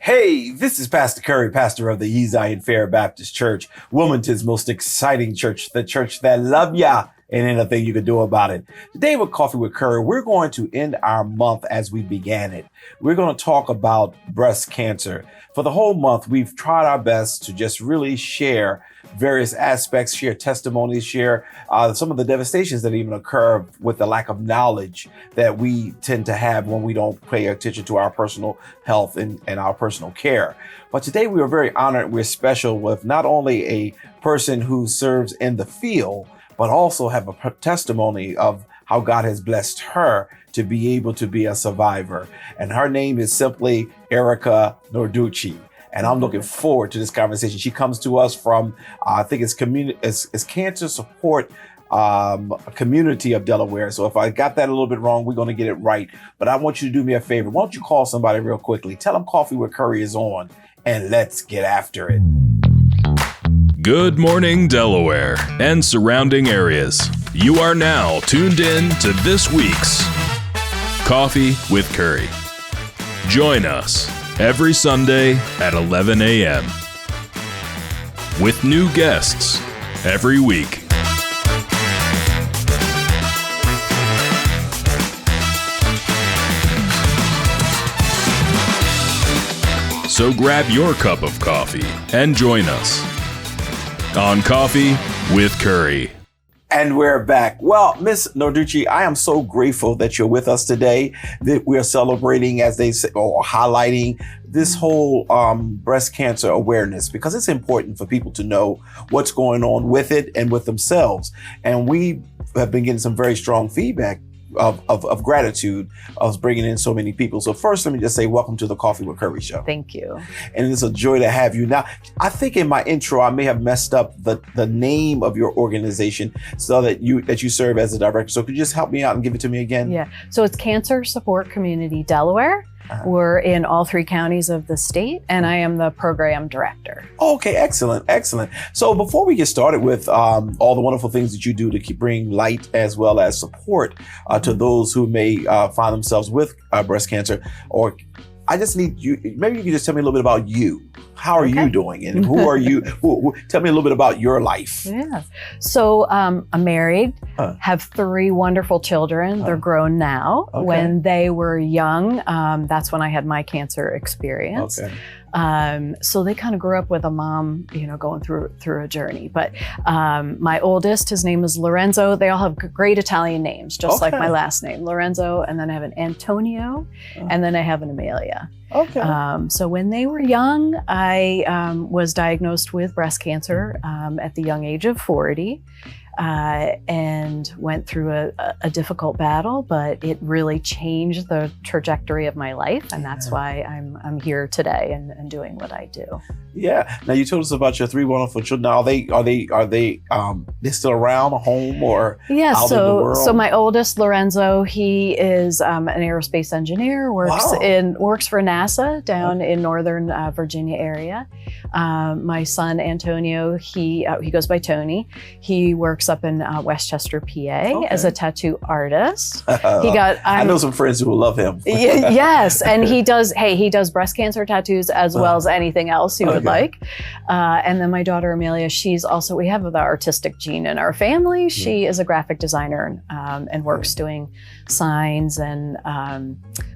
Hey, this is Pastor Curry, pastor of the Zion Fair Baptist Church, Wilmington's most exciting church, the church that love ya and ain't nothing you can do about it. Today with Coffee with Curry, we're going to end our month as we began it. We're going to talk about breast cancer. For the whole month, we've tried our best to just really share various aspects, share testimonies, share some of the devastations that even occur with the lack of knowledge that we tend to have when we don't pay attention to our personal health and our personal care. But today we are very honored. We're special with not only a person who serves in the field, but also have a testimony of how God has blessed her to be able to be a survivor. And her name is simply Erika Narducci. And I'm looking forward to this conversation. She comes to us from, I think it's Cancer Support Community of Delaware. So if I got that a little bit wrong, we're going to get it right. But I want you to do me a favor. Why don't you call somebody real quickly? Tell them Coffee with Curry is on, and let's get after it. Good morning, Delaware and surrounding areas. You are now tuned in to this week's Coffee with Curry. Join us every Sunday at 11 a.m. with new guests every week. So grab your cup of coffee and join us on Coffee with Curry. And we're back. Well, Miss Narducci, I am so grateful that you're with us today, that we're celebrating, as they say, or highlighting this whole breast cancer awareness, because it's important for people to know what's going on with it and with themselves. And we have been getting some very strong feedback of gratitude of bringing in so many people. So first, let me just say welcome to the Coffee with Curry show. Thank you. And it's a joy to have you. Now, I think in my intro, I may have messed up the name of your organization so that you serve as a director. So could you just help me out and give it to me again? Yeah. So it's Cancer Support Community Delaware. We're in all 3 counties of the state, and I am the program director. Okay, excellent, excellent. So before we get started with all the wonderful things that you do to bring light as well as support to those who may find themselves with breast cancer, or I just need you, maybe you can just tell me a little bit about you. How are you doing? And who are you? Tell me a little bit about your life. Yeah. So I'm married, have 3 wonderful children. They're grown now. Okay. When they were young, that's when I had my cancer experience. Okay. So they kind of grew up with a mom, going through a journey. But my oldest, his name is Lorenzo. They all have great Italian names, just like my last name, Lorenzo. And then I have an Antonio, and then I have an Amelia. Okay. So when they were young, I was diagnosed with breast cancer at the young age of 40. And went through a difficult battle, but it really changed the trajectory of my life, and that's why I'm here today and doing what I do. Yeah. Now you told us about your 3 wonderful children. Now, are they still around, home, or out in the world? So my oldest, Lorenzo, he is an aerospace engineer. Works for NASA down in Northern Virginia area. My son Antonio, he goes by Tony. He works up in Westchester, PA, as a tattoo artist. I know some friends who will love him. Yes, and he does breast cancer tattoos as well as anything else you would like. And then my daughter Amelia, we have the artistic gene in our family. She is a graphic designer and works doing signs and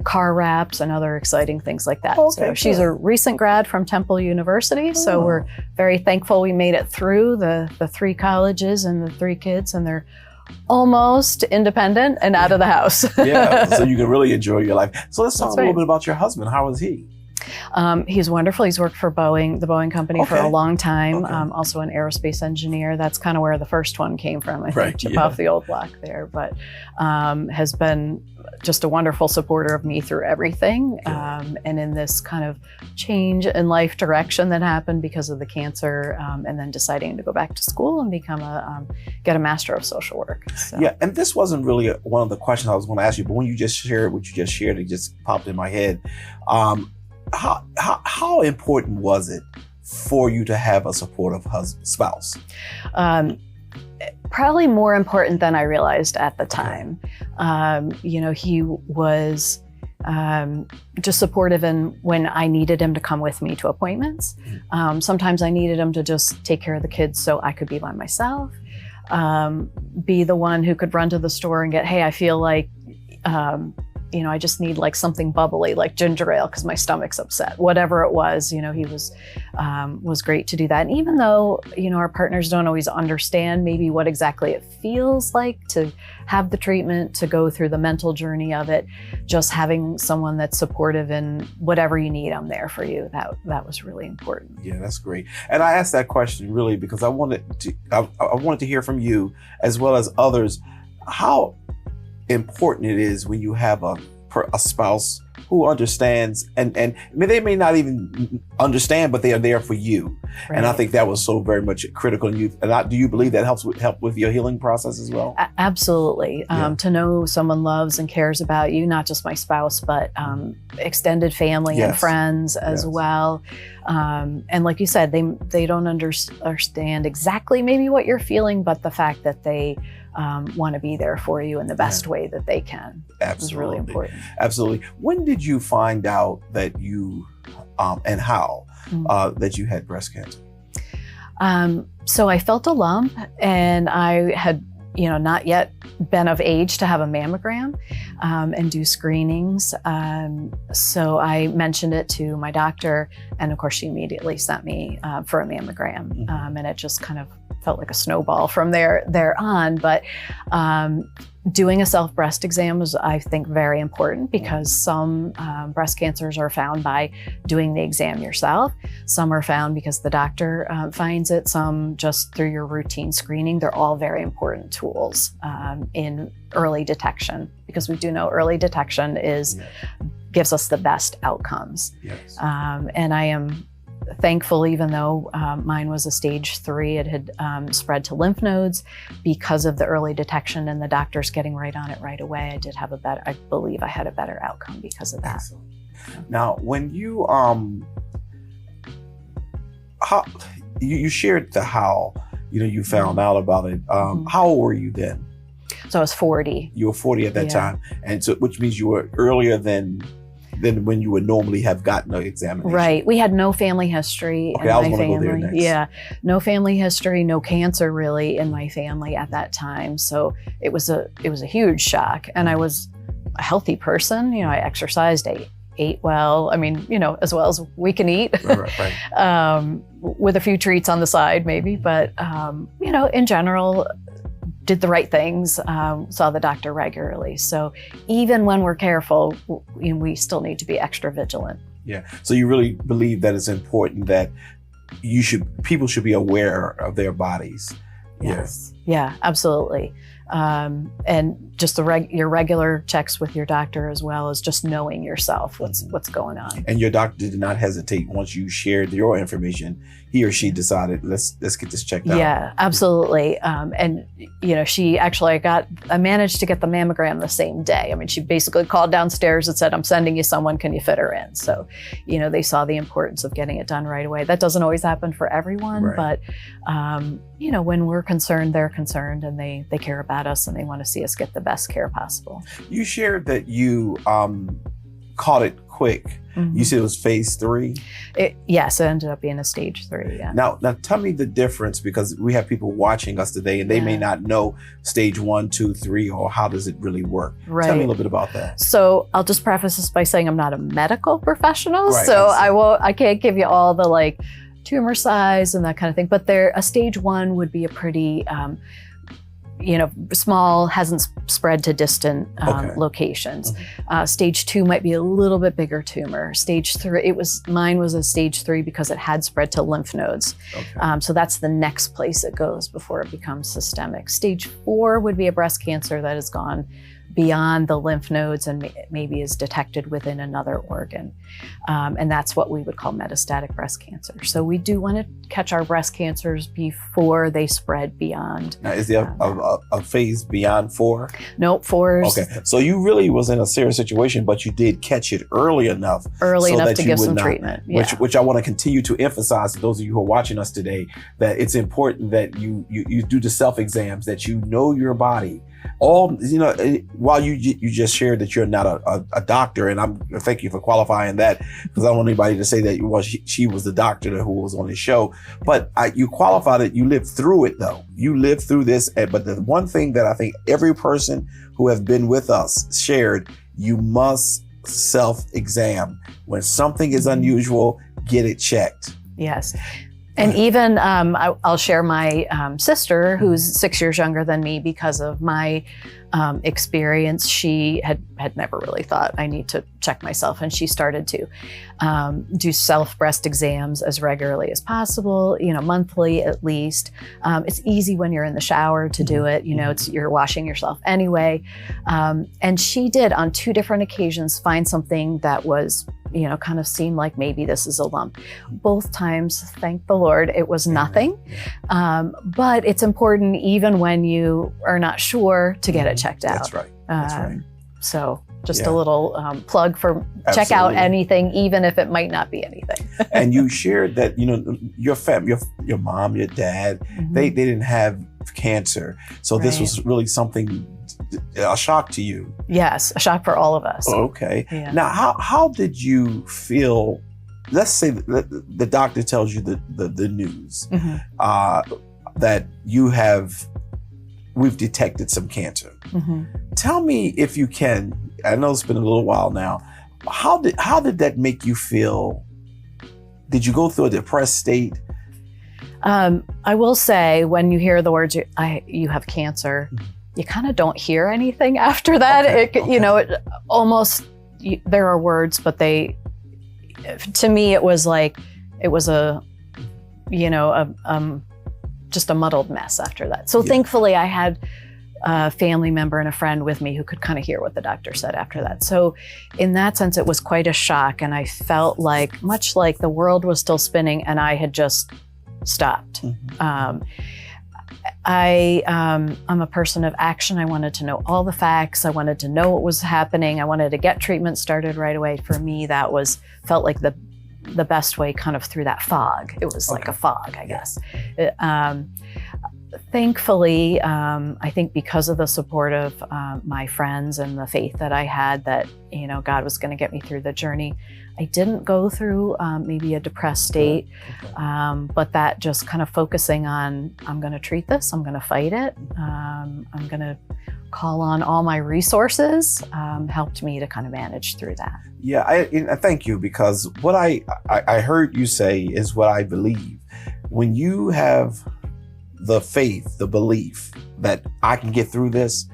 car wraps and other exciting things like that. So she's a recent grad from Temple University. So we're very thankful we made it through the 3 colleges and the 3 kids, and they're almost independent and out of the house. Yeah, so you can really enjoy your life. So let's talk a little bit about your husband. How is he? He's wonderful. He's worked for Boeing, the Boeing company, for a long time. Also an aerospace engineer. That's kind of where the first one came from, I think, chip off the old block there. But has been just a wonderful supporter of me through everything. And in this kind of change in life direction that happened because of the cancer, and then deciding to go back to school and become get a Master of Social Work. So. Yeah, and this wasn't really one of the questions I was going to ask you, but when you just shared what you just shared, it just popped in my head. How important was it for you to have a supportive spouse? Probably more important than I realized at the time. He was just supportive in when I needed him to come with me to appointments. Sometimes I needed him to just take care of the kids so I could be by myself. Be the one who could run to the store and get, hey, I feel like, I just need like something bubbly, like ginger ale, because my stomach's upset. Whatever it was, he was great to do that. And even though, our partners don't always understand maybe what exactly it feels like to have the treatment, to go through the mental journey of it, just having someone that's supportive in whatever you need, I'm there for you. That was really important. Yeah, that's great. And I asked that question really because I wanted to hear from you as well as others how important it is when you have a spouse who understands and they may not even understand, but they are there for you. Right. And I think that was so very much critical. Do you believe that help with your healing process as well? Absolutely. Yeah. To know someone loves and cares about you, not just my spouse, but extended family and friends as well. And like you said, they don't understand exactly maybe what you're feeling, but the fact that they want to be there for you in the best way that they can. Absolutely. Is really important. Absolutely. When did you find out that you, and how, that you had breast cancer? So I felt a lump and I had, not yet been of age to have a mammogram and do screenings. So I mentioned it to my doctor, and of course she immediately sent me for a mammogram. And it just kind of felt like a snowball from there on. But doing a self breast exam was, I think, very important because some breast cancers are found by doing the exam yourself. Some are found because the doctor finds it, some just through your routine screening. They're all very important tools in early detection, because we do know early detection gives us the best outcomes. Yes. And I am thankful, even though mine was a stage 3, it had spread to lymph nodes. Because of the early detection and the doctors getting right on it right away, I believe I had a better outcome because of that. Excellent. Now, when you you shared how you found out about it. How old were you then? So I was 40. You were 40 at that time, and so which means you were earlier than when you would normally have gotten an examination. Right. We had no family history in my family. Go there next. Yeah. No family history, no cancer really in my family at that time. So it was a huge shock. And I was a healthy person. I exercised, ate well. I mean, as well as we can eat. Right. With a few treats on the side maybe. But, in general, did the right things, saw the doctor regularly. So even when we're careful, we still need to be extra vigilant. Yeah. So you really believe that it's important that people should be aware of their bodies. Yes. Yeah, absolutely. And just your regular checks with your doctor, as well as just knowing yourself what's going on. And your doctor did not hesitate once you shared your information. He or she decided, let's get this checked out. Yeah, absolutely. And I managed to get the mammogram the same day. I mean, she basically called downstairs and said, I'm sending you someone, can you fit her in? So, they saw the importance of getting it done right away. That doesn't always happen for everyone, but when we're concerned, they're concerned, and they care about us, and they want to see us get the best care possible. You shared that you caught it quick. You said it was phase 3? Yes, it ended up being a stage 3, yeah. Now tell me the difference, because we have people watching us today and they may not know stage 1, 2, 3, or how does it really work. Right. Tell me a little bit about that. So I'll just preface this by saying I'm not a medical professional, so I can't give you all the tumor size and that kind of thing, but a stage 1 would be a pretty small, hasn't spread to distant locations. Stage 2 might be a little bit bigger tumor. Stage 3, mine was a stage 3 because it had spread to lymph nodes. So that's the next place it goes before it becomes systemic. Stage 4 would be a breast cancer that has gone beyond the lymph nodes and maybe is detected within another organ. And that's what we would call metastatic breast cancer. So we do want to catch our breast cancers before they spread beyond. Now, is there a phase beyond 4? Nope, 4 is... Okay, so you really was in a serious situation, but you did catch it early enough to give some treatment. Which I want to continue to emphasize to those of you who are watching us today, that it's important that you do the self-exams, that you know your body, While you just shared that you're not a doctor, and thank you for qualifying that, because I don't want anybody to say that she was the doctor who was on the show, but you qualified it. You lived through it though. You lived through this, but the one thing that I think every person who has been with us shared, you must self-exam. When something is unusual, get it checked. Yes. And even I'll share my sister, who's 6 years younger than me, because of my experience. She had never really thought I need to check myself, and she started to do self-breast exams as regularly as possible, monthly at least. It's easy when you're in the shower to do it, you're washing yourself anyway. And she did on 2 different occasions find something that was, kind of seemed like maybe this is a lump. Both times, thank the Lord, it was nothing. But it's important, even when you are not sure, to get it checked out. That's right. That's right. So just a little plug for check out anything, even if it might not be anything. And you shared that, your family, your mom, your dad, they didn't have cancer. So this was really something, a shock to you. Yes, a shock for all of us. Okay. Yeah. Now, how did you feel? Let's say the doctor tells you the news that we've detected some cancer. Tell me, if you can, I know it's been a little while now, how did that make you feel? Did you go through a depressed state? I will say, when you hear the words, you have cancer, you kind of don't hear anything after that. It almost, there are words, but to me, it was like, it was just a muddled mess after that. So thankfully I had a family member and a friend with me who could kind of hear what the doctor said after that. So in that sense, it was quite a shock. And I felt like, much like the world was still spinning and I had just stopped. I'm a person of action. I wanted to know all the facts. I wanted to know what was happening. I wanted to get treatment started right away. For me, that felt like the best way, kind of through that fog. It was like a fog, I guess. Thankfully, I think because of the support of my friends and the faith that I had that, God was going to get me through the journey, I didn't go through maybe a depressed state, but that just kind of focusing on, I'm going to treat this, I'm going to fight it, I'm going to call on all my resources, helped me to kind of manage through that. Yeah, I thank you, because what I heard you say is what I believe. When you have the faith, the belief that I can get through this,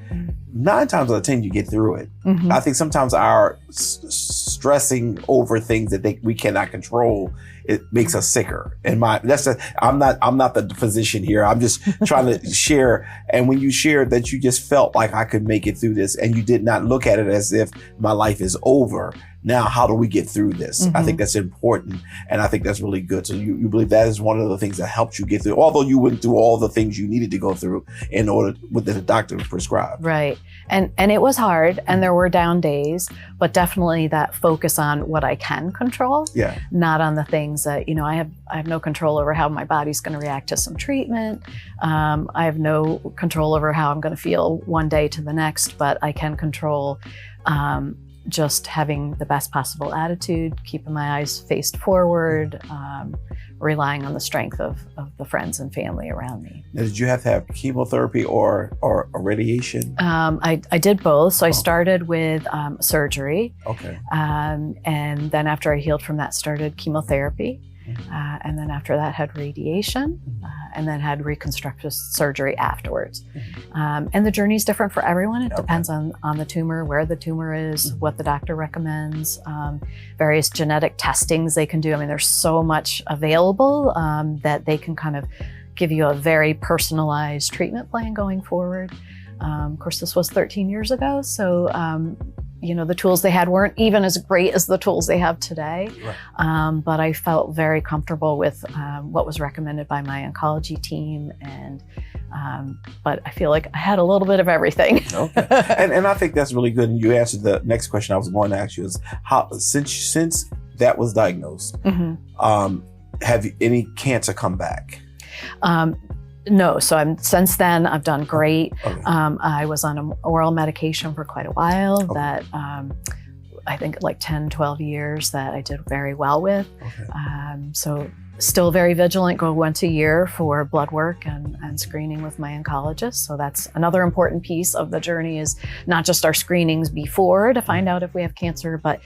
9 times out of 10 you get through it. I think sometimes our stressing over things that we cannot control, it makes us sicker. And I'm not the physician here. I'm just trying to share. And when you shared that you just felt like I could make it through this, and you did not look at it as if my life is over. Now, how do we get through this? I think that's important. And I think that's really good. So you believe that is one of the things that helped you get through, although you went through all the things you needed to go through in order with the doctor prescribed. Right. And it was hard, and there were down days, but definitely that focus on what I can control, not on the things that, I have no control over how my body's going to react to some treatment. I have no control over how I'm going to feel one day to the next, but I can control just having the best possible attitude, keeping my eyes faced forward, relying on the strength of the friends and family around me. Now, did you have to have chemotherapy or radiation? I did both. So I started with surgery. Okay. And then after I healed from that, started chemotherapy. And then after that had radiation, and then had reconstructive surgery afterwards. And the journey is different for everyone. It depends on the tumor, where the tumor is, what the doctor recommends, various genetic testings they can do. I mean, there's so much available that they can kind of give you a very personalized treatment plan going forward. Of course, this was 13 years ago, so the tools they had weren't even as great as the tools they have today. Right. But I felt very comfortable with what was recommended by my oncology team, and but I feel like I had a little bit of everything. Okay. And I think that's really good. And you answered the next question I was going to ask you is, how, since that was diagnosed, have any cancer come back? No, so since then I've done great. Okay. I was on an oral medication for quite a while Okay. that I think like 10, 12 years that I did very well with. Okay. So still very vigilant, go once a year for blood work and screening with my oncologist. So that's another important piece of the journey, is not just our screenings before to find out if we have cancer, but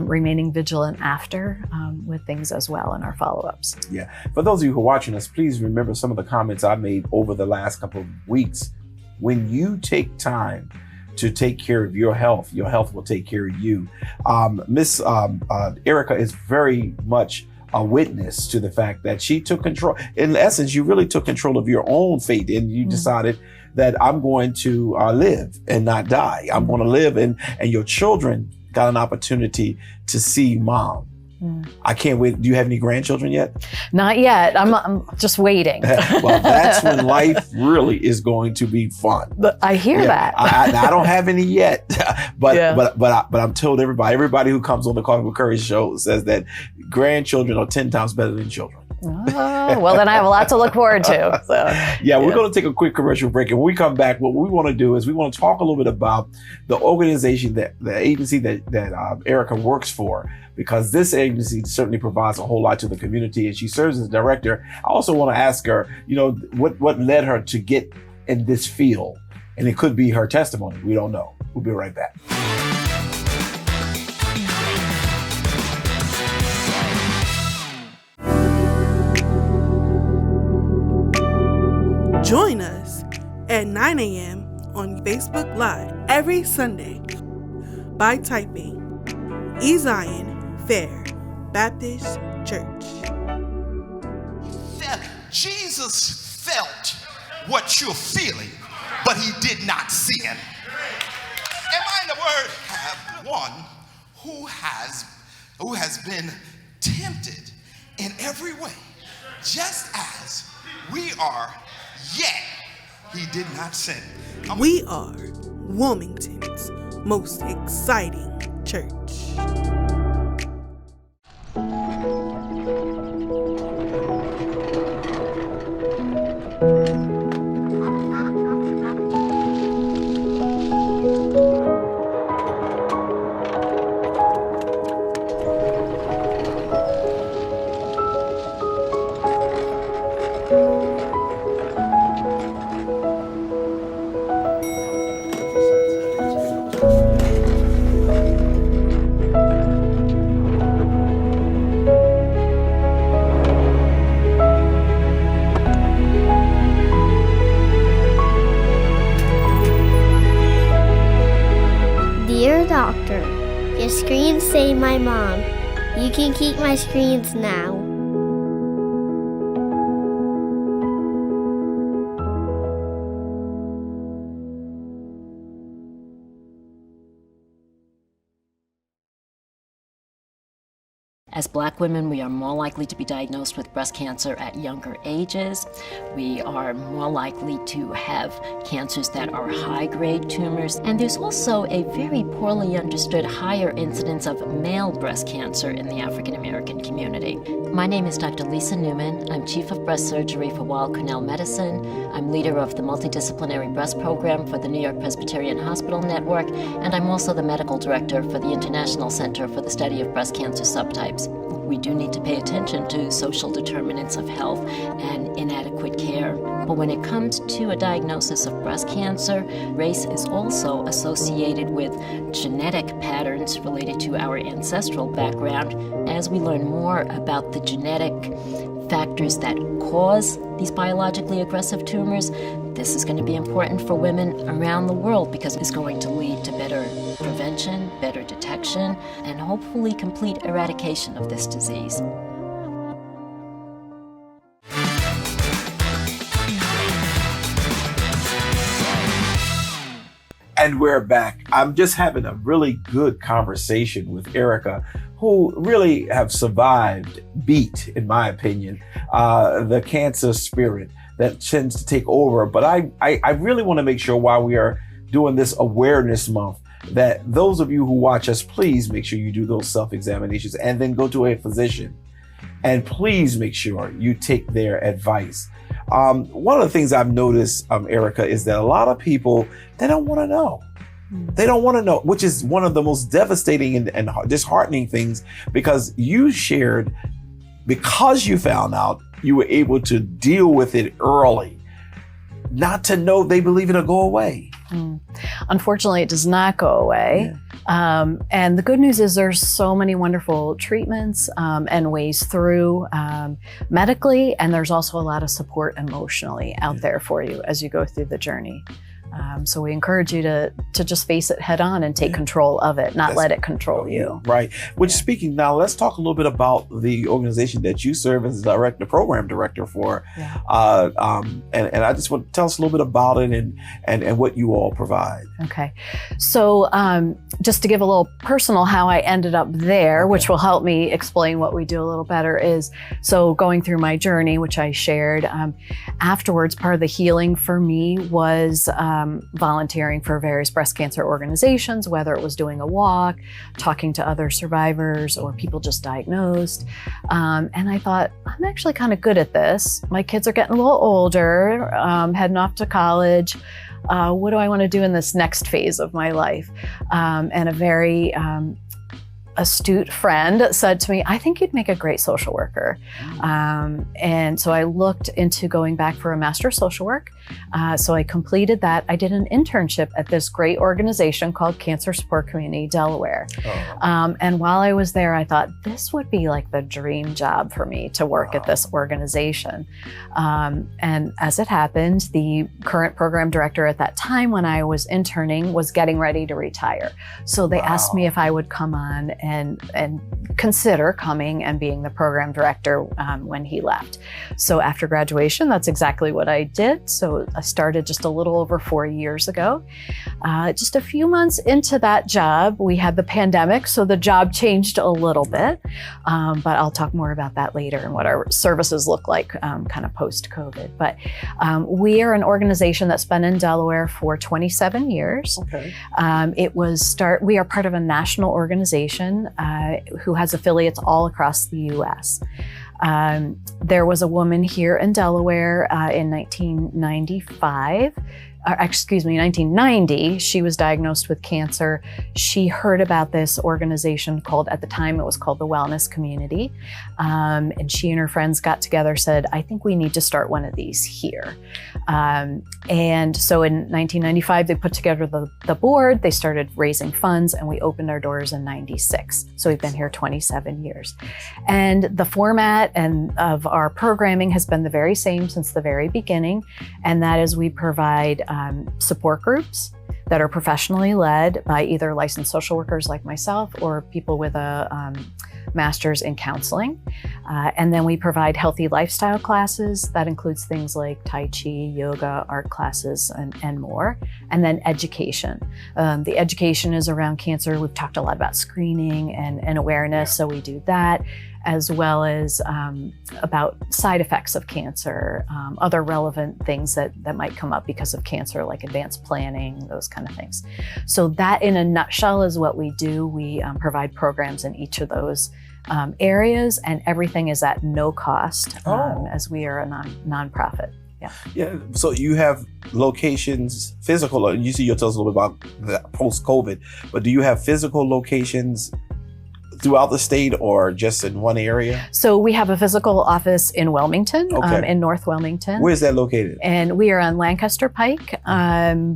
remaining vigilant after with things as well in our follow-ups. Yeah. For those of you who are watching us, please remember some of the comments I made over the last couple of weeks. When you take time to take care of your health will take care of you. Miss Erika is very much a witness to the fact that she took control. In essence, you really took control of your own fate, and you decided that I'm going to live and not die. I'm going to live, and your children got an opportunity to see mom. I can't wait. Do you have any grandchildren yet? Not yet. I'm just waiting. Well, that's when life really is going to be fun. But I hear that. I don't have any yet, but I'm told everybody who comes on the Coffee with Curry show says that grandchildren are 10 times better than children. Oh, well, then I have a lot to look forward to. So, we're going to take a quick commercial break. And when we come back, what we want to do is we want to talk a little bit about the organization, the agency that Erika works for, because this agency certainly provides a whole lot to the community, and she serves as director. I also want to ask her, what led her to get in this field, and it could be her testimony. We don't know. We'll be right back. Join us at 9 a.m. on Facebook Live every Sunday by typing Zion Fair Baptist Church. Jesus felt what you're feeling, but he did not sin. Am I in the word? Have one who has been tempted in every way, just as we are, yet he did not sin. We are Wilmington's most exciting church. Dear doctor, your screens say my mom. You can keep my screens now. As Black women, we are more likely to be diagnosed with breast cancer at younger ages. We are more likely to have cancers that are high-grade tumors. And there's also a very poorly understood higher incidence of male breast cancer in the African American community. My name is Dr. Lisa Newman. I'm Chief of Breast Surgery for Weill Cornell Medicine. I'm leader of the Multidisciplinary Breast Program for the New York Presbyterian Hospital Network, and I'm also the Medical Director for the International Center for the Study of Breast Cancer Subtypes. We do need to pay attention to social determinants of health and inadequate care. But when it comes to a diagnosis of breast cancer, race is also associated with genetic patterns related to our ancestral background. As we learn more about the genetic factors that cause these biologically aggressive tumors, this is going to be important for women around the world because it's going to lead to better prevention, better detection, and hopefully complete eradication of this disease. And we're back. I'm just having a really good conversation with Erika, who really have survived, beat, in my opinion, the cancer spirit that tends to take over. But I really want to make sure while we are doing this awareness month, that those of you who watch us, please make sure you do those self-examinations and then go to a physician. And please make sure you take their advice. One of the things I've noticed, Erika, is that a lot of people, they don't want to know. They don't want to know, which is one of the most devastating and disheartening things, because you shared, because you found out, you were able to deal with it early. Not to know they believe it'll go away. Unfortunately, it does not go away. And the good news is there's so many wonderful treatments and ways through medically, and there's also a lot of support emotionally out there for you as you go through the journey. So we encourage you to just face it head on and take control of it, not let it control you. Right. Which, speaking now, let's talk a little bit about the organization that you serve as the program director for. And I just want to tell us a little bit about it and what you all provide. Okay. So just to give a little personal how I ended up there, which will help me explain what we do a little better, is so going through my journey, which I shared, afterwards, part of the healing for me was volunteering for various breast cancer organizations, whether it was doing a walk, talking to other survivors or people just diagnosed. And I thought, I'm actually kind of good at this. My kids are getting a little older, heading off to college. What do I want to do in this next phase of my life? And a very astute friend said to me, I think you'd make a great social worker. And so I looked into going back for a master's of social work. So I completed that. I did an internship at this great organization called Cancer Support Community Delaware. And while I was there, I thought this would be like the dream job for me to work at this organization. And as it happened, the current program director at that time when I was interning was getting ready to retire. So they asked me if I would come on and consider coming and being the program director when he left. So after graduation, that's exactly what I did. So I started just a little over 4 years ago. Just a few months into that job, we had the pandemic, so the job changed a little bit. But I'll talk more about that later and what our services look like kind of post-COVID. But we are an organization that's been in Delaware for 27 years. Okay. We are part of a national organization who has affiliates all across the U.S. There was a woman here in Delaware in 1990. She was diagnosed with cancer. She heard about this organization at the time it was called the Wellness Community. And she and her friends got together, said, I think we need to start one of these here. And so in 1995, they put together the board, they started raising funds, and we opened our doors in 96. So we've been here 27 years. And the format of our programming has been the very same since the very beginning. And that is we provide support groups that are professionally led by either licensed social workers like myself or people with a master's in counseling. And then we provide healthy lifestyle classes. That includes things like Tai Chi, yoga, art classes, and more. And then education. The education is around cancer. We've talked a lot about screening and awareness, so we do that, as well as about side effects of cancer, other relevant things that might come up because of cancer, like advanced planning, those kind of things. So that in a nutshell is what we do. We provide programs in each of those areas, and everything is at no cost as we are a nonprofit. Yeah. So you have locations, physical, you see, you'll tell us a little bit about the post-COVID, but do you have physical locations throughout the state or just in one area? So we have a physical office in Wilmington, in North Wilmington. Where's that located? And we are on Lancaster Pike,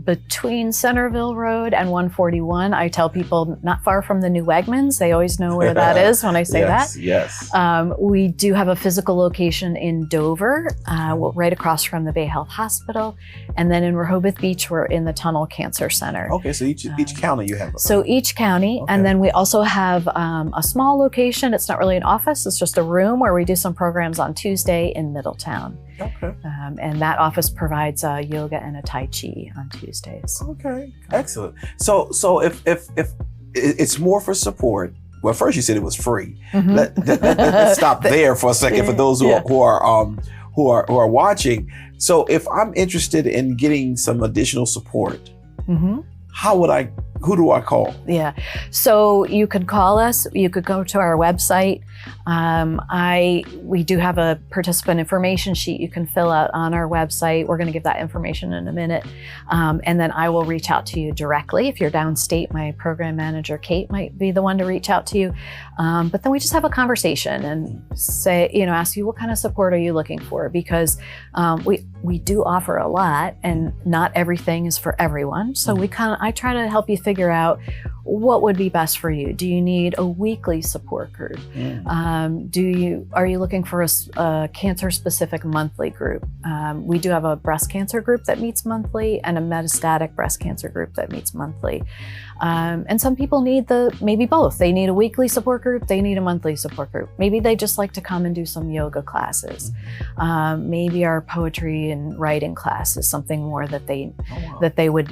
between Centerville Road and 141. I tell people not far from the new Wegmans. They always know where that is when I say that. Yes. We do have a physical location in Dover, right across from the Bay Health Hospital. And then in Rehoboth Beach, we're in the Tunnel Cancer Center. Okay, so each county you have. So each county, and then we also have a small location. It's not really an office, it's just a room where we do some programs on Tuesday in Middletown. Okay. And that office provides yoga and a Tai Chi on Tuesdays. Okay, excellent. So if it's more for support. Well, first you said it was free. Let's stop there for a second for those who are watching. So if I'm interested in getting some additional support, how would I who do I call? Yeah. So you could call us. You could go to our website. We do have a participant information sheet you can fill out on our website. We're going to give that information in a minute. And then I will reach out to you directly. If you're downstate, my program manager, Kate, might be the one to reach out to you. But then we just have a conversation and say, ask you, what kind of support are you looking for? Because we do offer a lot, and not everything is for everyone. So I try to help you figure out what would be best for you. Do you need a weekly support group? Are you looking for a cancer-specific monthly group? We do have a breast cancer group that meets monthly and a metastatic breast cancer group that meets monthly. And some people need maybe both. They need a weekly support group, they need a monthly support group. Maybe they just like to come and do some yoga classes. Maybe our poetry and writing class is something more that they would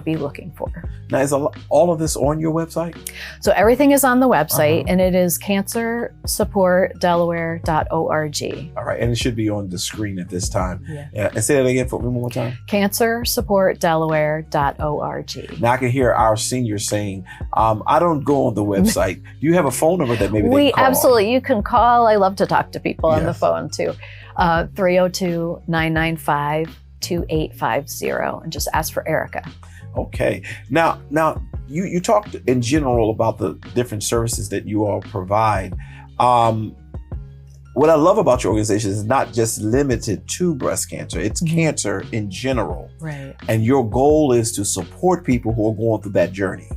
be looking for. Now, is all of this on your website? So everything is on the website, and it is cancersupportdelaware.org. All right, and it should be on the screen at this time. Yeah. And say that again for me one more time. Cancersupportdelaware.org. Now I can hear our seniors saying, I don't go on the website. Do you have a phone number that maybe they can call? Absolutely, you can call. I love to talk to people on the phone too. 302-995-2850, and just ask for Erika. Okay. Now you talked in general about the different services that you all provide. What I love about your organization is not just limited to breast cancer, it's cancer in general. Right. And your goal is to support people who are going through that journey.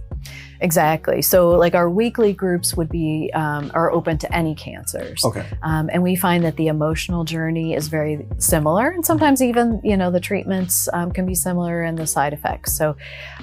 Exactly. So like our weekly groups would be, are open to any cancers. Okay. And we find that the emotional journey is very similar, and sometimes even, the treatments can be similar and the side effects. So,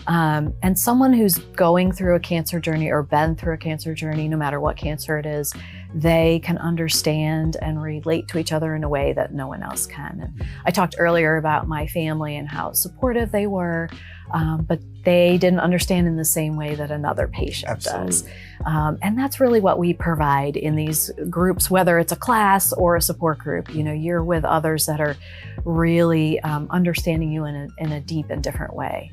and someone who's going through a cancer journey or been through a cancer journey, no matter what cancer it is, they can understand and relate to each other in a way that no one else can. And I talked earlier about my family and how supportive they were, but they didn't understand in the same way that another patient does. And that's really what we provide in these groups, whether it's a class or a support group. You're with others that are really understanding you in a deep and different way.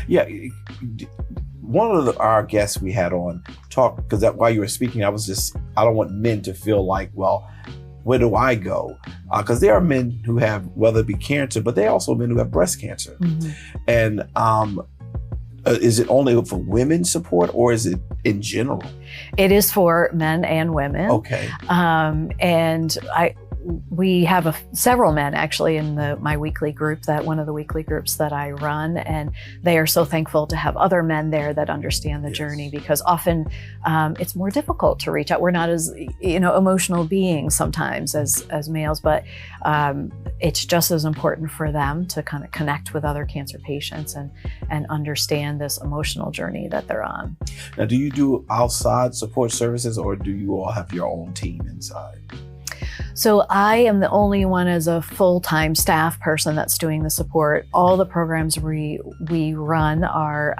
Yeah. One of our guests we had on talked, because while you were speaking, I don't want men to feel like, well, where do I go? Because there are men who have, whether it be cancer, but there are also men who have breast cancer. And is it only for women support, or is it in general? It is for men and women. Okay. And we have several men actually in my weekly group, one of the weekly groups that I run, and they are so thankful to have other men there that understand the journey, because often it's more difficult to reach out. We're not as emotional beings sometimes as males, but it's just as important for them to kind of connect with other cancer patients and understand this emotional journey that they're on. Now, do you do outside support services, or do you all have your own team inside? So I am the only one as a full-time staff person that's doing the support. All the programs we run are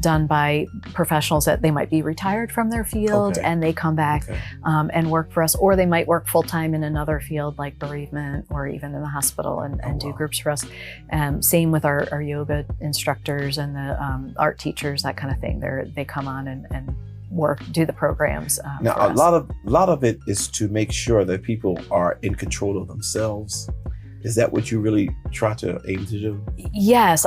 done by professionals that they might be retired from their field, and they come back and work for us, or they might work full-time in another field like bereavement or even in the hospital and do groups for us. Same with our yoga instructors and the art teachers, that kind of thing. They come on and do the programs. Now, a lot of it is to make sure that people are in control of themselves. Is that what you really try to aim to do? Yes.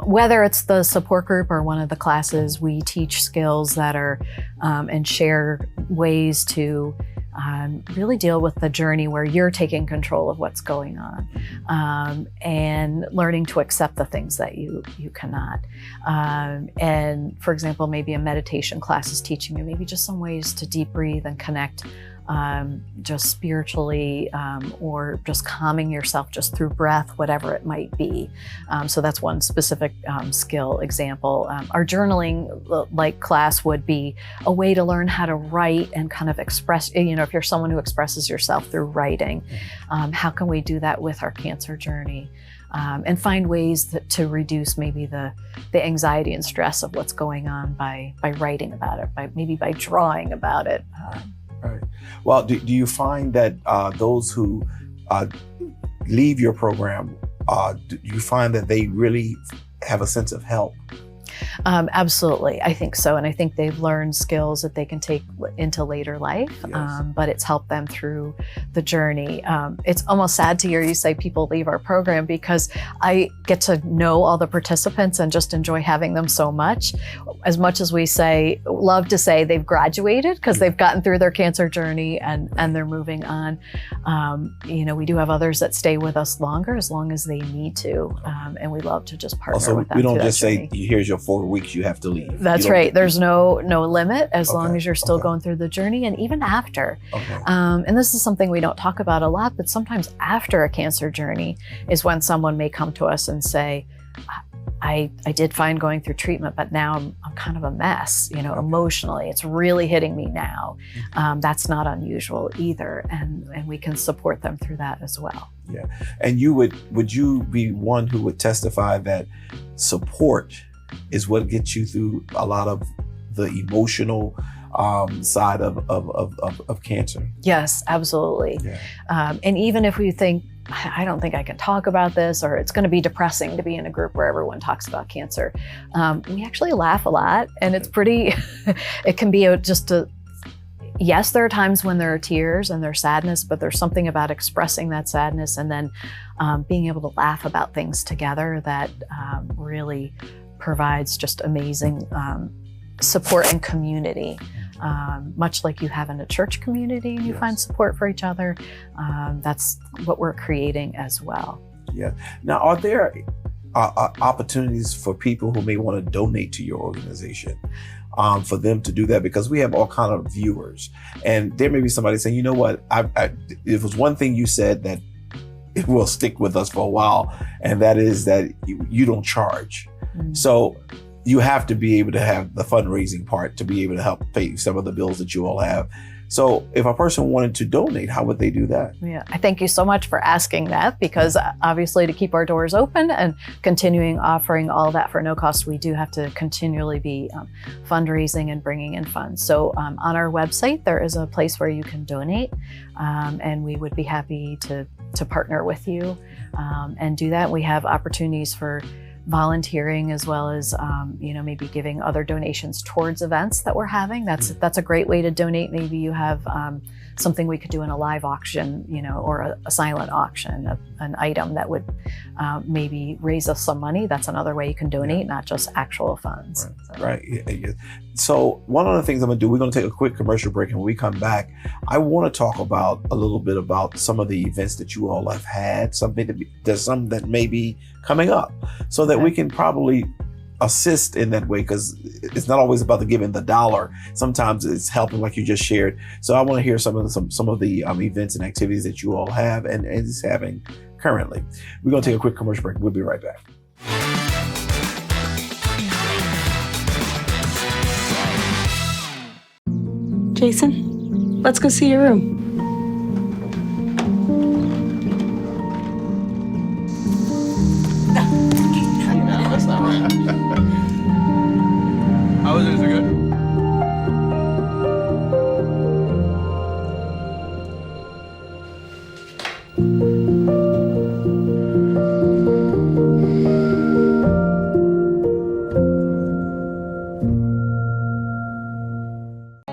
Whether it's the support group or one of the classes, we teach skills that are and share ways to really deal with the journey where you're taking control of what's going on, and learning to accept the things that you cannot. And for example, maybe a meditation class is teaching you maybe just some ways to deep breathe and connect just spiritually, or just calming yourself just through breath, whatever it might be. So that's one specific skill example. Our journaling class would be a way to learn how to write and kind of express, if you're someone who expresses yourself through writing, how can we do that with our cancer journey? And find ways to reduce maybe the anxiety and stress of what's going on by writing about it, maybe by drawing about it. Right. Well, do you find that those who leave your program, do you find that they really have a sense of help? Absolutely. I think so. And I think they've learned skills that they can take into later life, but it's helped them through the journey. It's almost sad to hear you say people leave our program, because I get to know all the participants and just enjoy having them so much as we love to say they've graduated because they've gotten through their cancer journey and they're moving on. We do have others that stay with us longer, as long as they need to. And we love to just partner with them. We don't through just that say, journey. here's your 4 weeks, you have to leave. That's right. There's no limit, as long as you're still Okay. going through the journey, and even after. Okay. And this is something we don't talk about a lot, but sometimes after a cancer journey is when someone may come to us and say, I did fine going through treatment, but now I'm kind of a mess, emotionally. It's really hitting me now. That's not unusual either. And we can support them through that as well. Yeah. And would you be one who would testify that support is what gets you through a lot of the emotional side of cancer? Yes, absolutely. Yeah. And even if we think, I don't think I can talk about this, or it's going to be depressing to be in a group where everyone talks about cancer, we actually laugh a lot, and it's pretty, it can be yes, there are times when there are tears and there's sadness, but there's something about expressing that sadness and then being able to laugh about things together that really provides just amazing support and community. Much like you have in a church community, and you find support for each other. That's what we're creating as well. Yeah. Now, are there opportunities for people who may want to donate to your organization, for them to do that? Because we have all kind of viewers, and there may be somebody saying, you know what, it was one thing you said that it will stick with us for a while, and that is that you don't charge. So you have to be able to have the fundraising part to be able to help pay some of the bills that you all have. So if a person wanted to donate, how would they do that? Yeah, I thank you so much for asking that, because obviously to keep our doors open and continuing offering all that for no cost, we do have to continually be fundraising and bringing in funds. So on our website, there is a place where you can donate, and we would be happy to partner with you and do that. We have opportunities for volunteering, as well as maybe giving other donations towards events that we're having. That's a great way to donate. Maybe you have something we could do in a live auction, or a silent auction, an item that would maybe raise us some money. That's another way you can donate, not just actual funds. Right. Yeah. So one of the things I'm going to do, we're going to take a quick commercial break, and when we come back, I want to talk about a little bit about some of the events that you all have had, there's some that may be coming up, so that we can probably assist in that way, because it's not always about the giving the dollar. Sometimes it's helping, like you just shared. So I want to hear some of the events and activities that you all have and is having currently. We're going to take a quick commercial break. We'll be right back. Jason, let's go see your room. No, that's not right. How is it good?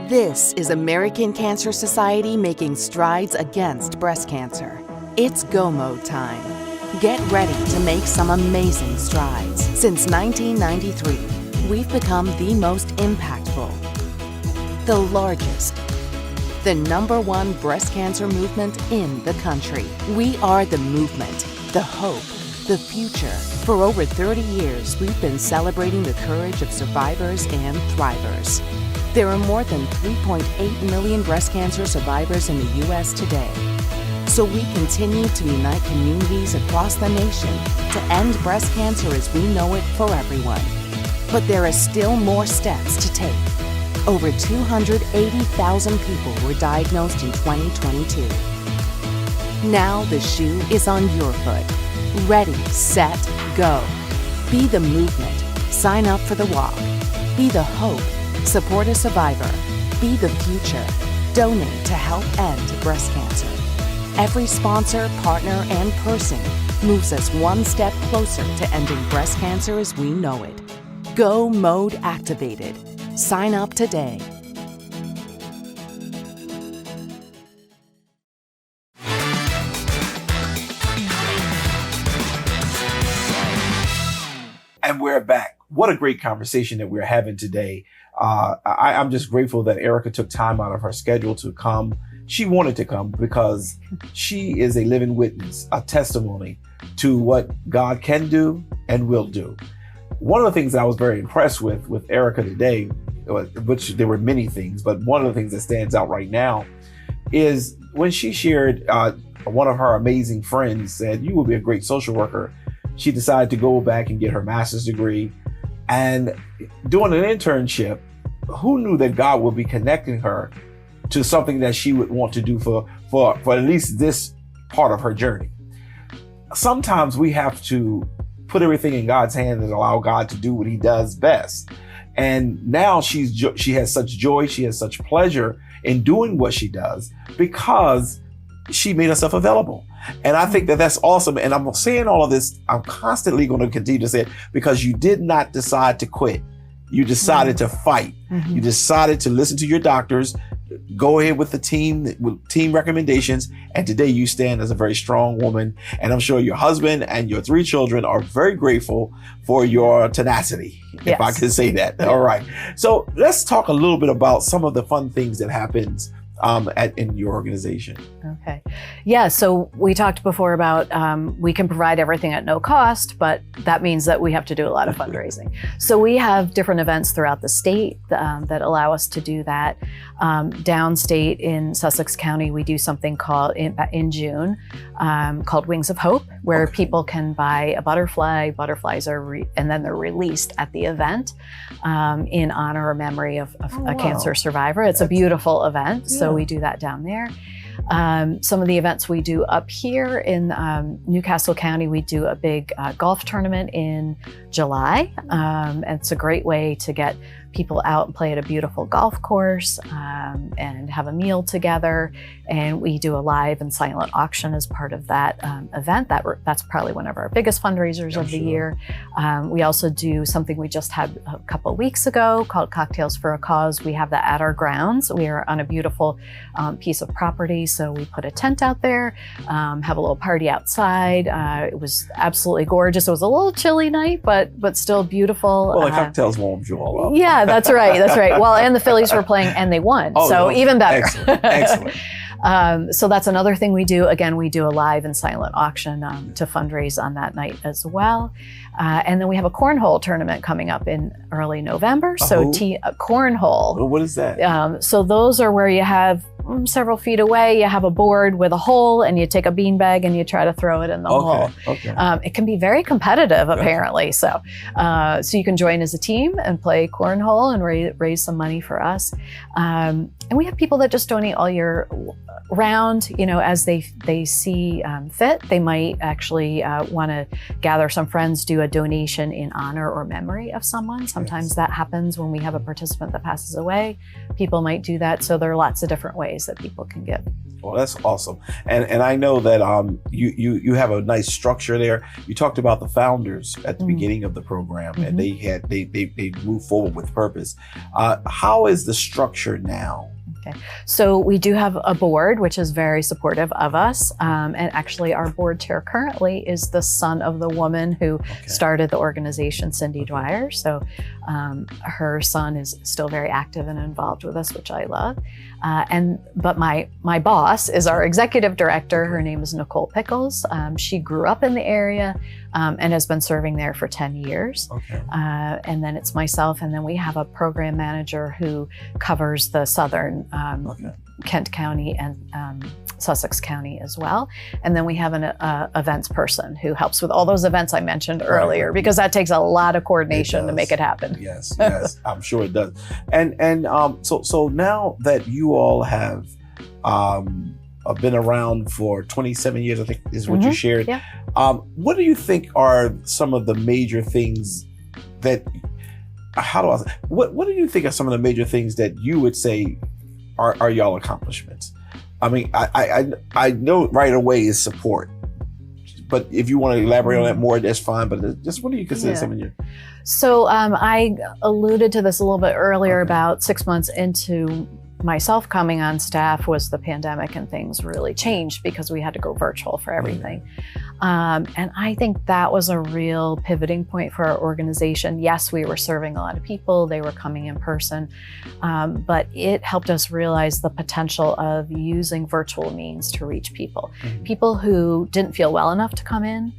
This is American Cancer Society making strides against breast cancer. It's go mode time. Get ready to make some amazing strides. Since 1993, we've become the most impactful, the largest, the #1 breast cancer movement in the country. We are the movement, the hope, the future. For over 30 years, we've been celebrating the courage of survivors and thrivers. There are more than 3.8 million breast cancer survivors in the U.S. today. So we continue to unite communities across the nation to end breast cancer as we know it for everyone. But there are still more steps to take. Over 280,000 people were diagnosed in 2022. Now the shoe is on your foot. Ready, set, go. Be the movement. Sign up for the walk. Be the hope. Support a survivor. Be the future. Donate to help end breast cancer. Every sponsor, partner, and person moves us one step closer to ending breast cancer as we know it. Go mode activated. Sign up today. And we're back. What a great conversation that we're having today. I'm just grateful that Erika took time out of her schedule to come. She wanted to come because she is a living witness, a testimony to what God can do and will do. One of the things that I was very impressed with Erika today, which there were many things, but one of the things that stands out right now is when she shared, one of her amazing friends said, "You will be a great social worker." She decided to go back and get her master's degree, and doing an internship, who knew that God would be connecting her to something that she would want to do for at least this part of her journey. Sometimes we have to put everything in God's hands and allow God to do what he does best. And now she has such joy, she has such pleasure in doing what she does because she made herself available. And I think that that's awesome. And I'm saying all of this, I'm constantly going to continue to say it because you did not decide to quit. You decided to fight. Mm-hmm. You decided to listen to your doctors, go ahead with the team recommendations. And today you stand as a very strong woman. And I'm sure your husband and your 3 children are very grateful for your tenacity, if I can say that. All right. So let's talk a little bit about some of the fun things that happens in your organization. Okay. Yeah. So we talked before about we can provide everything at no cost, but that means that we have to do a lot of fundraising. So we have different events throughout the state that allow us to do that. Downstate in Sussex County, we do something called in June called Wings of Hope, where people can buy a butterfly. Butterflies are and then they're released at the event in honor or memory of a cancer survivor. It's a beautiful event. Yeah. So we do that down there. Some of the events we do up here in Newcastle County, we do a big golf tournament in July. And it's a great way to get people out and play at a beautiful golf course and have a meal together. And we do a live and silent auction as part of that event. That's probably one of our biggest fundraisers of the year. We also do something we just had a couple of weeks ago called Cocktails for a Cause. We have that at our grounds. We are on a beautiful piece of property. So we put a tent out there, have a little party outside. It was absolutely gorgeous. It was a little chilly night, but still beautiful. Well, the cocktails warmed you all up. Yeah, that's right. That's right. Well, and the Phillies were playing and they won. So even better. Excellent. So that's another thing we do. Again, we do a live and silent auction to fundraise on that night as well. And then we have a cornhole tournament coming up in early November. So cornhole. Well, what is that? So those are where you have several feet away, you have a board with a hole and you take a beanbag and you try to throw it in the hole. Okay. It can be very competitive, apparently. So you can join as a team and play cornhole and raise some money for us. And we have people that just donate all year round, as they see fit. They might actually want to gather some friends, do a donation in honor or memory of someone. Sometimes that happens when we have a participant that passes away. People might do that. So there are lots of different ways that people can give. Well, that's awesome. And I know that you have a nice structure there. You talked about the founders at the beginning of the program, and they moved forward with purpose. How is the structure now? Okay, so we do have a board which is very supportive of us, and actually our board chair currently is the son of the woman who started the organization, Cindy Dwyer. So her son is still very active and involved with us, which I love. But my boss is our executive director. Her name is Nicole Pickles. She grew up in the area and has been serving there for 10 years. And then it's myself, and then we have a program manager who covers the southern Kent County and Sussex County as well. And then we have an events person who helps with all those events I mentioned earlier, because that takes a lot of coordination to make it happen. Yes, I'm sure it does. And so now that you all have been around for 27 years, I think is what you shared. Yeah. What do you think are some of the major things that, what do you think are some of the major things that you would say are y'all accomplishments? I mean, I know right away is support. but if you want to elaborate on that more, that's fine. But just what do you consider some of your? So I alluded to this a little bit earlier. About 6 months into myself coming on staff was the pandemic, and things really changed because we had to go virtual for everything. And I think that was a real pivoting point for our organization. Yes, we were serving a lot of people, they were coming in person, but it helped us realize the potential of using virtual means to reach people. People who didn't feel well enough to come in.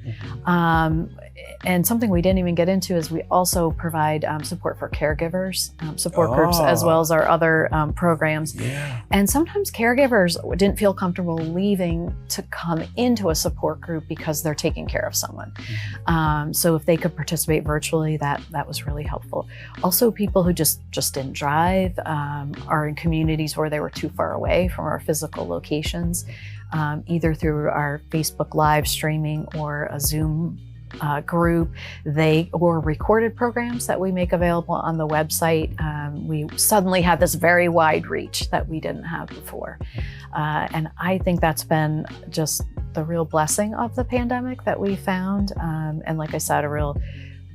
And something we didn't even get into is we also provide support for caregivers, support groups, as well as our other programs. And sometimes caregivers didn't feel comfortable leaving to come into a support group because they're taking care of someone. So if they could participate virtually, that was really helpful. Also, people who just didn't drive, are in communities where they were too far away from our physical locations, either through our Facebook live streaming or a Zoom group, or recorded programs that we make available on the website. We suddenly had this very wide reach that we didn't have before. And I think that's been just the real blessing of the pandemic that we found. And like I said, a real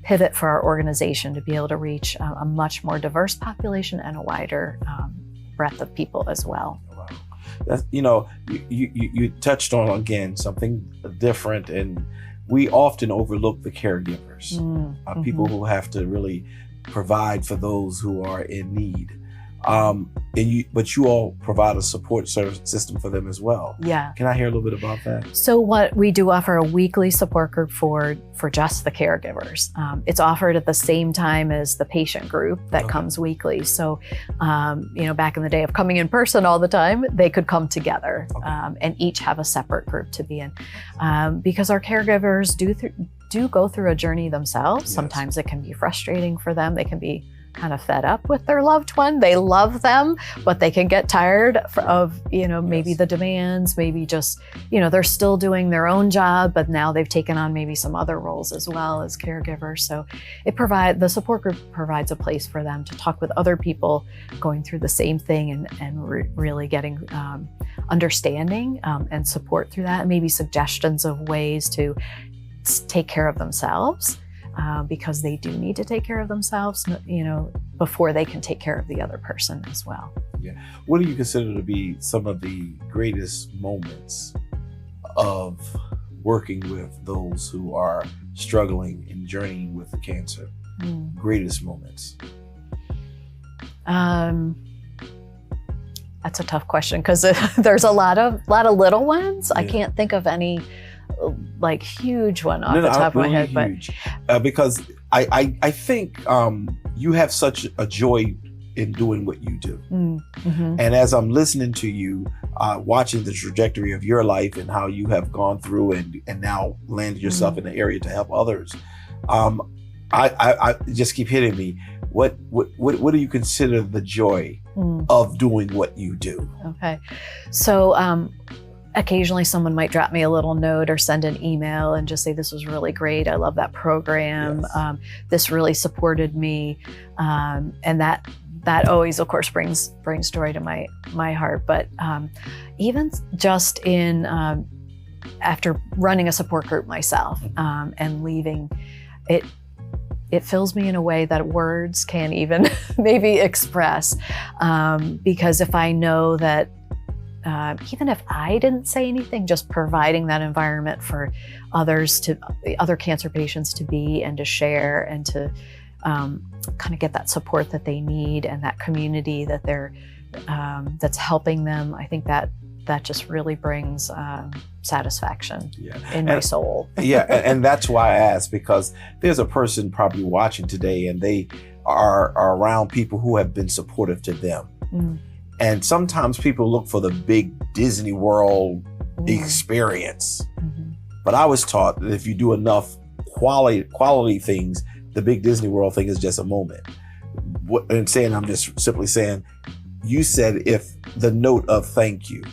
pivot for our organization to be able to reach a much more diverse population and a wider breadth of people as well. That's, you touched on, again, something different, and we often overlook the caregivers, people who have to really provide for those who are in need. But you all provide a support service system for them as well. Yeah. Can I hear a little bit about that? So what we do offer a weekly support group for just the caregivers. It's offered at the same time as the patient group that comes weekly. So, back in the day of coming in person all the time, they could come together and each have a separate group to be in. Because our caregivers do go through a journey themselves. Yes. Sometimes it can be frustrating for them. They can be kind of fed up with their loved one. They love them, but they can get tired of, maybe the demands, maybe just, they're still doing their own job, but now they've taken on maybe some other roles as well as caregivers. So the support group provides a place for them to talk with other people going through the same thing and really getting understanding and support through that, and maybe suggestions of ways to take care of themselves. Because they do need to take care of themselves, before they can take care of the other person as well. Yeah. What do you consider to be some of the greatest moments of working with those who are struggling and journeying with the cancer? Greatest moments? That's a tough question because there's a lot of little ones. Yeah. I can't think of any huge one off the top of my head, huge. Because I think you have such a joy in doing what you do. And as I'm listening to you, watching the trajectory of your life and how you have gone through and now landed yourself in the area to help others, I just keep hitting me. What do you consider the joy of doing what you do? Okay, so occasionally someone might drop me a little note or send an email and just say, this was really great. I love that program. Yes. This really supported me. And that always, of course, brings joy to my heart. But even just in, after running a support group myself and leaving, it fills me in a way that words can't even maybe express. Because if I know that even if I didn't say anything, just providing that environment for other cancer patients to be and to share and to kind of get that support that they need and that community that that's helping them, I think that just really brings satisfaction in my soul. And that's why I asked, because there's a person probably watching today and they are around people who have been supportive to them. And sometimes people look for the big Disney World experience. But I was taught that if you do enough quality things, the big Disney World thing is just a moment. I'm just simply saying, you said if the note of thank you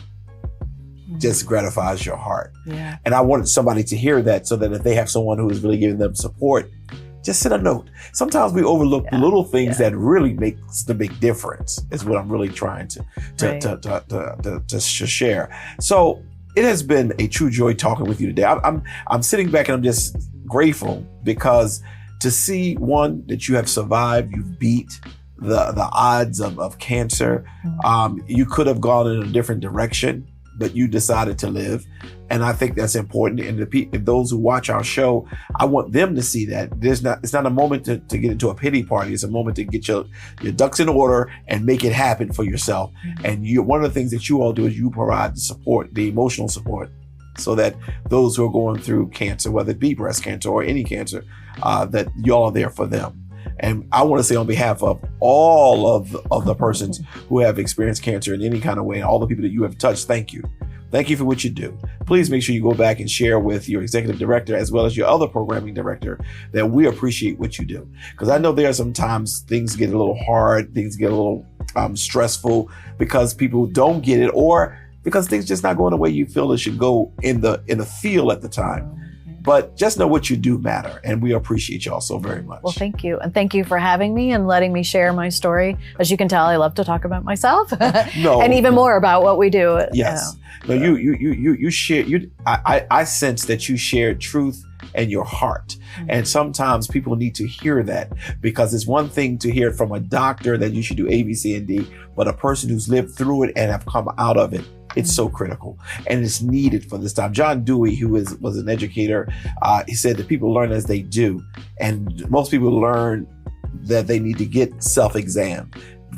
just gratifies your heart. Yeah. And I wanted somebody to hear that so that if they have someone who is really giving them support, just send a note. Sometimes we overlook the little things that really makes the big difference, is what I'm really trying to share. So it has been a true joy talking with you today. I'm sitting back and I'm just grateful because to see, one, that you have survived, you've beat the odds of cancer. You could have gone in a different direction, but you decided to live. And I think that's important. And those who watch our show, I want them to see that it's not a moment to get into a pity party. It's a moment to get your ducks in order and make it happen for yourself. And one of the things that you all do is you provide the support, the emotional support, so that those who are going through cancer, whether it be breast cancer or any cancer, that y'all are there for them. And I want to say on behalf of all of the persons who have experienced cancer in any kind of way, and all the people that you have touched, thank you. Thank you for what you do. Please make sure you go back and share with your executive director as well as your other programming director that we appreciate what you do. Because I know there are sometimes things get a little hard, things get a little stressful because people don't get it, or because things just not going the way you feel it should go in the field at the time. But just know what you do matter, and we appreciate y'all so very much. Well, thank you. And thank you for having me and letting me share my story. As you can tell, I love to talk about myself and even more about what we do. Yes. No, you share, I sense that you share truth and your heart. And sometimes people need to hear that, because it's one thing to hear it from a doctor that you should do A, B, C, and D, but a person who's lived through it and have come out of it, it's so critical and it's needed for this time. John Dewey, who was an educator, he said that people learn as they do. And most people learn that they need to get self-exam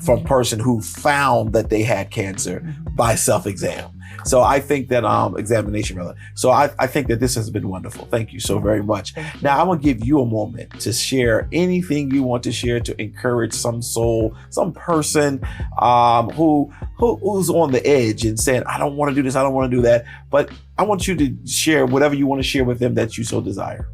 from a person who found that they had cancer by self-exam. So I think that examination rather. So I think that this has been wonderful. Thank you so very much. Now I'm gonna give you a moment to share anything you want to share to encourage some soul, some person who's on the edge and saying, I don't want to do this, I don't want to do that. But I want you to share whatever you want to share with them that you so desire.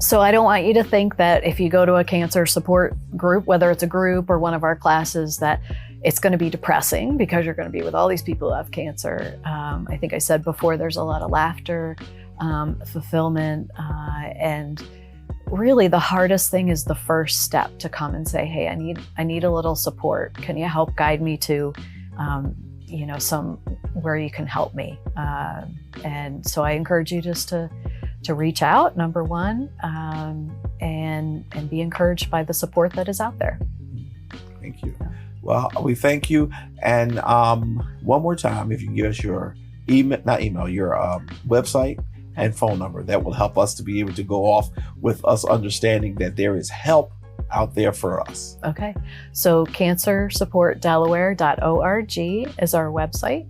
So I don't want you to think that if you go to a cancer support group, whether it's a group or one of our classes, that it's going to be depressing because you're going to be with all these people who have cancer. I think I said before, there's a lot of laughter, fulfillment, and really the hardest thing is the first step to come and say, hey, I need a little support. Can you help guide me to, some where you can help me? And so I encourage you just to reach out, number one, and be encouraged by the support that is out there. Thank you. Well, we thank you. And one more time, if you can give us your your website and phone number, that will help us to be able to go off with us understanding that there is help out there for us. Okay. So cancersupportdelaware.org is our website.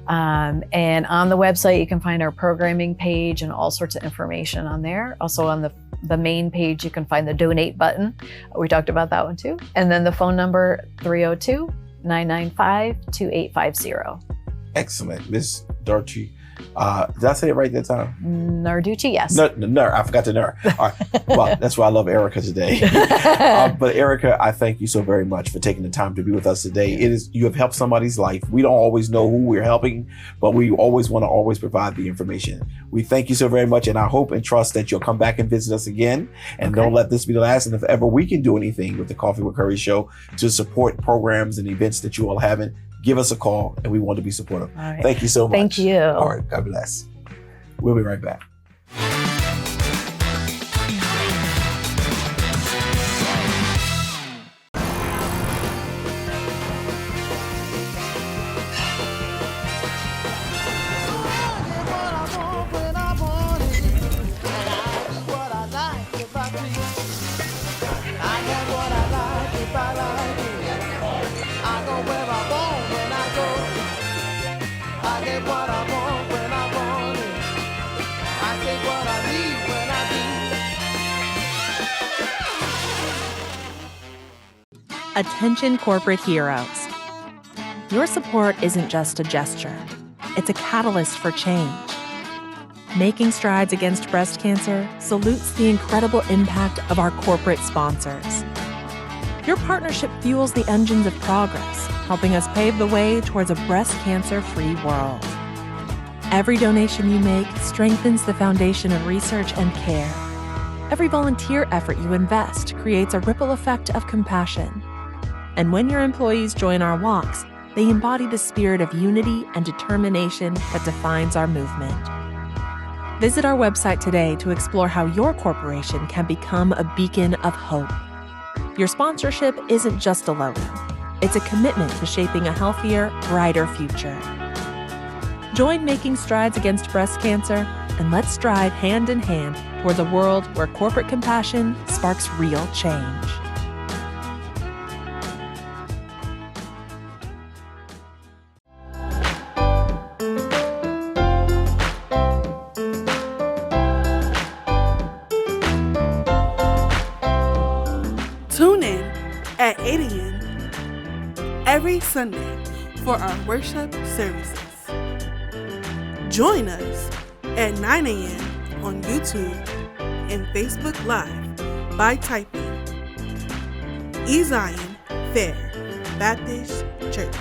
And on the website, you can find our programming page and all sorts of information on there. Also on the main page, you can find the donate button. We talked about that one too. And then the phone number, 302-995-2850. Excellent. Ms. Narducci. Did I say it right that time? Narducci, yes. Ner. I forgot the ner. All right. Well, that's why I love Erika today. But Erika, I thank you so very much for taking the time to be with us today. You have helped somebody's life. We don't always know who we're helping, but we always want to provide the information. We thank you so very much, and I hope and trust that you'll come back and visit us again. And don't let this be the last. And if ever we can do anything with the Coffee with Curry show to support programs and events that you all haven't, give us a call, and we want to be supportive. All right. Thank you so much. Thank you. All right. God bless. We'll be right back. Attention corporate heroes. Your support isn't just a gesture. It's a catalyst for change. Making strides against breast cancer salutes the incredible impact of our corporate sponsors. Your partnership fuels the engines of progress, helping us pave the way towards a breast cancer-free world. Every donation you make strengthens the foundation of research and care. Every volunteer effort you invest creates a ripple effect of compassion. And when your employees join our walks, They embody the spirit of unity and determination that defines our movement. Visit our website today to explore how your corporation can become a beacon of hope. Your sponsorship isn't just a logo. It's a commitment to shaping a healthier, brighter future. Join Making Strides Against Breast Cancer, and let's strive hand in hand towards a world where corporate compassion sparks real change. Tune in at 8 a.m. every Sunday for our worship services. Join us at 9 a.m. on YouTube and Facebook Live by typing Zion Fair Baptist Church.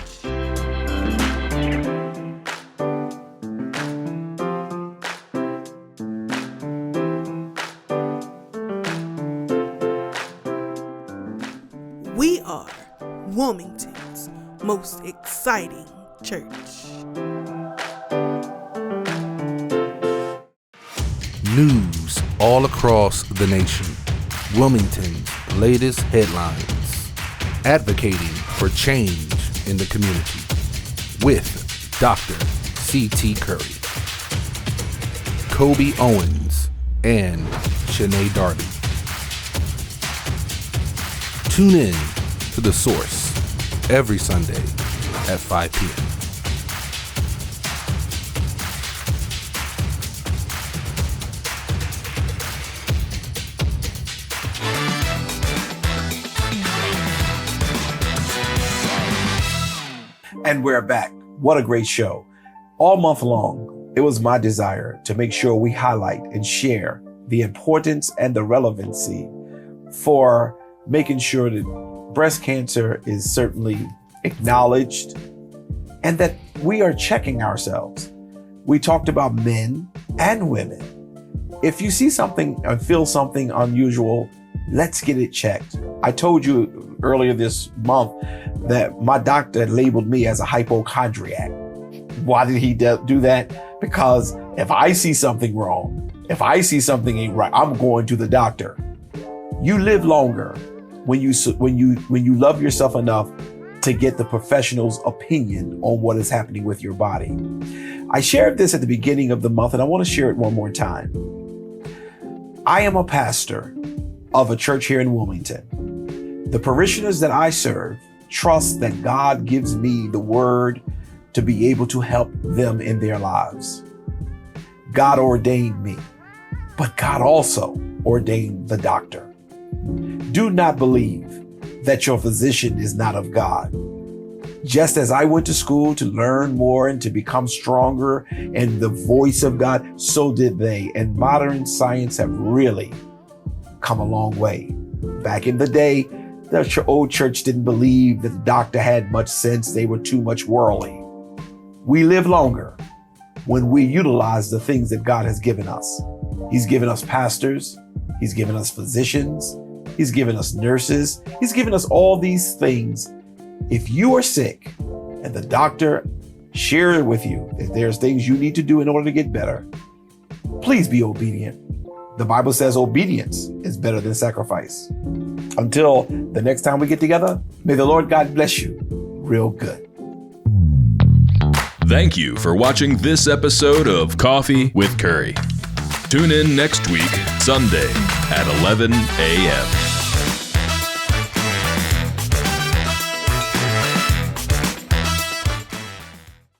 We are Wilmington's most exciting church. News all across the nation. Wilmington's latest headlines. Advocating for change in the community with Dr. C.T. Curry, Kobe Owens, and Shanae Darby. Tune in to The Source every Sunday at 5 p.m. And we're back. What a great show. All month long, it was my desire to make sure we highlight and share the importance and the relevancy for making sure that breast cancer is certainly acknowledged and that we are checking ourselves. We talked about men and women. If you see something or feel something unusual, let's get it checked. I told you earlier this month that my doctor labeled me as a hypochondriac. Why did he do that? Because if I see something wrong, if I see something ain't right, I'm going to the doctor. You live longer when you love yourself enough to get the professional's opinion on what is happening with your body. I shared this at the beginning of the month, and I want to share it one more time. I am a pastor of a church here in Wilmington. The parishioners that I serve trust that God gives me the word to be able to help them in their lives. God ordained me, but God also ordained the doctor. Do not believe that your physician is not of God. Just as I went to school to learn more and to become stronger in the voice of God, so did they. And modern science have really come a long way. Back in the day, the old church didn't believe that the doctor had much sense. They were too much worldly. We live longer when we utilize the things that God has given us. He's given us pastors. He's given us physicians. He's given us nurses. He's given us all these things. If you are sick and the doctor shares with you that there's things you need to do in order to get better, please be obedient. The Bible says obedience is better than sacrifice. Until the next time we get together, may the Lord God bless you real good. Thank you for watching this episode of Coffee with Curry. Tune in next week, Sunday at 11 a.m.